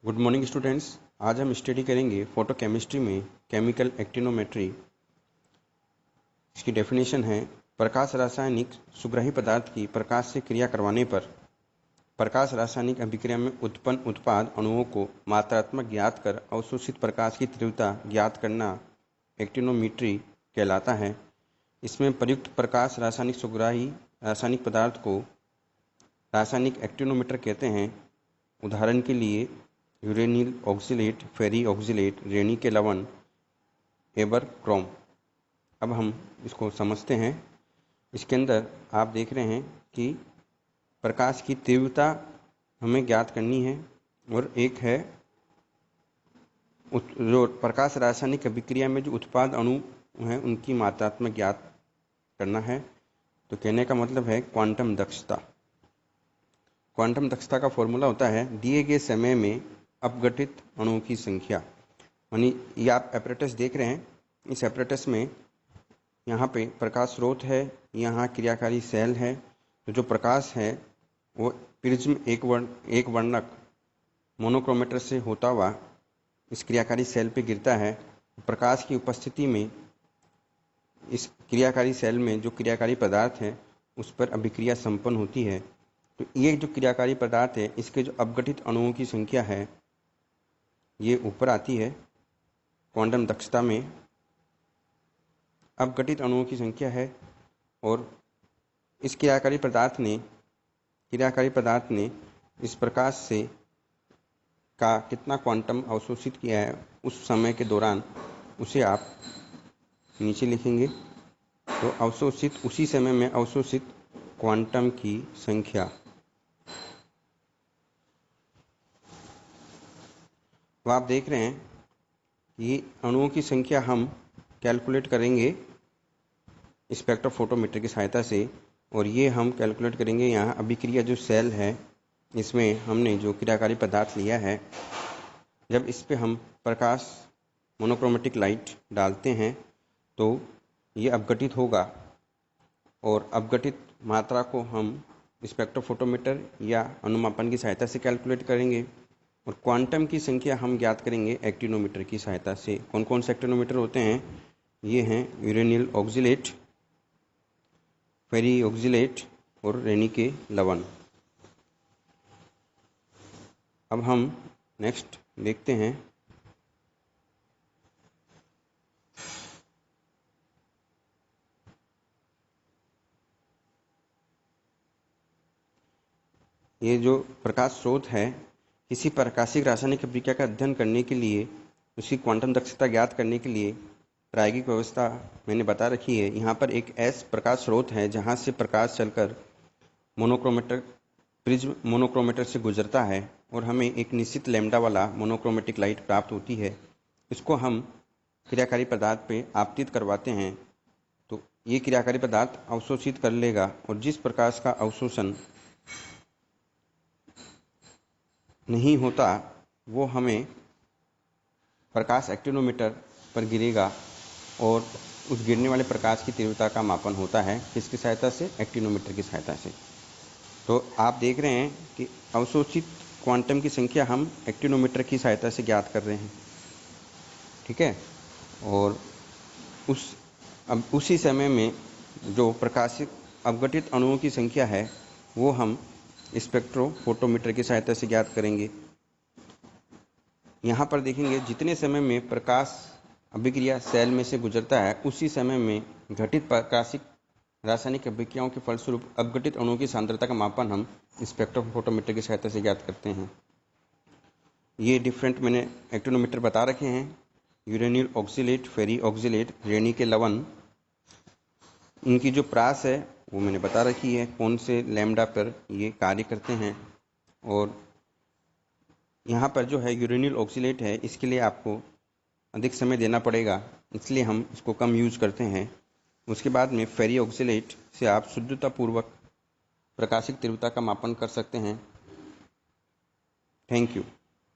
Good morning students. आज हम study करेंगे फोटोकेमिस्ट्री में केमिकल एक्टिनोमेट्री। इसकी डेफिनेशन है प्रकाश रासायनिक सुग्राही पदार्थ की प्रकाश से क्रिया करवाने पर प्रकाश रासायनिक अभिक्रिया में उत्पन्न उत्पाद अणुओं को मात्रात्मक ज्ञात कर अवशोषित प्रकाश की तीव्रता ज्ञात करना एक्टिनोमेट्री कहलाता है। इसमें प्रयुक्त प्रकाश रासायनिक सुग्राही रासायनिक पदार्थ को रासायनिक एक्टिनोमीटर कहते हैं। उदाहरण के लिए यूरेनिल ऑक्सीलेट, फेरी ऑक्सीलेट, रेनी के लवण, एबर क्रोम। अब हम इसको समझते हैं। इसके अंदर आप देख रहे हैं कि प्रकाश की तीव्रता हमें ज्ञात करनी है और एक है जो प्रकाश रासायनिक अभिक्रिया में जो उत्पाद अणु हैं उनकी मात्रात्मक ज्ञात करना है। तो कहने का मतलब है क्वांटम दक्षता। क्वांटम दक्षता का फॉर्मूला होता है दिए गए समय में अपघटित अणुओं की संख्या। यानी ये आप एपरेटस देख रहे हैं। इस एपरेटस में यहाँ पे प्रकाश स्रोत है, यहाँ क्रियाकारी सेल है। तो जो प्रकाश है वो प्रिज्म एक वर्णक मोनोक्रोमेटर से होता हुआ इस क्रियाकारी सेल पे गिरता है। प्रकाश की उपस्थिति में इस क्रियाकारी सेल में जो क्रियाकारी पदार्थ है उस पर अभिक्रिया संपन्न होती है। तो ये जो क्रियाकारी पदार्थ है इसके जो अपघटित अणुओं की संख्या है ये ऊपर आती है। क्वांटम दक्षता में अपघटित अणुओं की संख्या है और इस क्रियाकारी पदार्थ ने इस प्रकाश से का कितना क्वांटम अवशोषित किया है उस समय के दौरान उसे आप नीचे लिखेंगे। तो अवशोषित उसी समय में अवशोषित क्वांटम की संख्या। तो आप देख रहे हैं कि अणुओं की संख्या हम कैलकुलेट करेंगे स्पेक्ट्रोफोटोमीटर की सहायता से। और ये हम कैलकुलेट करेंगे यहाँ अभिक्रिया जो सेल है इसमें हमने जो क्रियाकारी पदार्थ लिया है, जब इस पे हम प्रकाश मोनोक्रोमेटिक लाइट डालते हैं तो ये अपघटित होगा और अपघटित मात्रा को हम स्पेक्ट्रोफोटोमीटर या अनुमापन की सहायता से कैलकुलेट करेंगे। और क्वांटम की संख्या हम ज्ञात करेंगे एक्टिनोमीटर की सहायता से। कौन कौन से एक्टिनोमीटर होते हैं? ये हैं यूरेनिल ऑक्सीलेट, फेरी ऑक्सीलेट और रेनी के लवण। अब हम नेक्स्ट देखते हैं। ये जो प्रकाश स्रोत है किसी प्रकाशिक रासायनिक अभिक्रिया का अध्ययन करने के लिए उसकी क्वांटम दक्षता ज्ञात करने के लिए प्रायोगिक व्यवस्था मैंने बता रखी है। यहाँ पर एक ऐसा प्रकाश स्रोत है जहाँ से प्रकाश चलकर प्रिज्म मोनोक्रोमेटर से गुजरता है और हमें एक निश्चित लैम्डा वाला मोनोक्रोमेटिक लाइट प्राप्त होती है। इसको हम क्रियाकारी पदार्थ पे आपतित करवाते हैं तो ये क्रियाकारी पदार्थ अवशोषित कर लेगा और जिस प्रकाश का अवशोषण नहीं होता वो हमें प्रकाश एक्टिनोमीटर पर गिरेगा और उस गिरने वाले प्रकाश की तीव्रता का मापन होता है किसकी सहायता से? एक्टिनोमीटर की सहायता से। तो आप देख रहे हैं कि अवशोषित क्वांटम की संख्या हम एक्टिनोमीटर की सहायता से ज्ञात कर रहे हैं। ठीक है। और उसी समय में जो प्रकाशित अपघटित अणुओं की संख्या है वो हम स्पेक्ट्रोफोटोमीटर की सहायता से ज्ञात करेंगे। यहाँ पर देखेंगे जितने समय में प्रकाश अभिक्रिया सेल में से गुजरता है उसी समय में घटित प्रकाशिक रासायनिक अभिक्रियाओं के फलस्वरूप अपघटित अणुओं की सांद्रता का मापन हम स्पेक्ट्रोफोटोमीटर की सहायता से ज्ञात करते हैं। ये डिफरेंट मैंने एक्टिनोमीटर बता रखे हैं। यूरेनिल ऑक्सीलेट, फेरी ऑक्सीलेट, रेनी के लवण, इनकी जो प्रास है वो मैंने बता रखी है, कौन से लैम्डा पर ये कार्य करते हैं। और यहाँ पर जो है यूरेनिल ऑक्सीलेट है इसके लिए आपको अधिक समय देना पड़ेगा इसलिए हम इसको कम यूज करते हैं। उसके बाद में फेरी ऑक्सीलेट से आप शुद्धतापूर्वक प्रकाशिक तीव्रता का मापन कर सकते हैं। Thank you.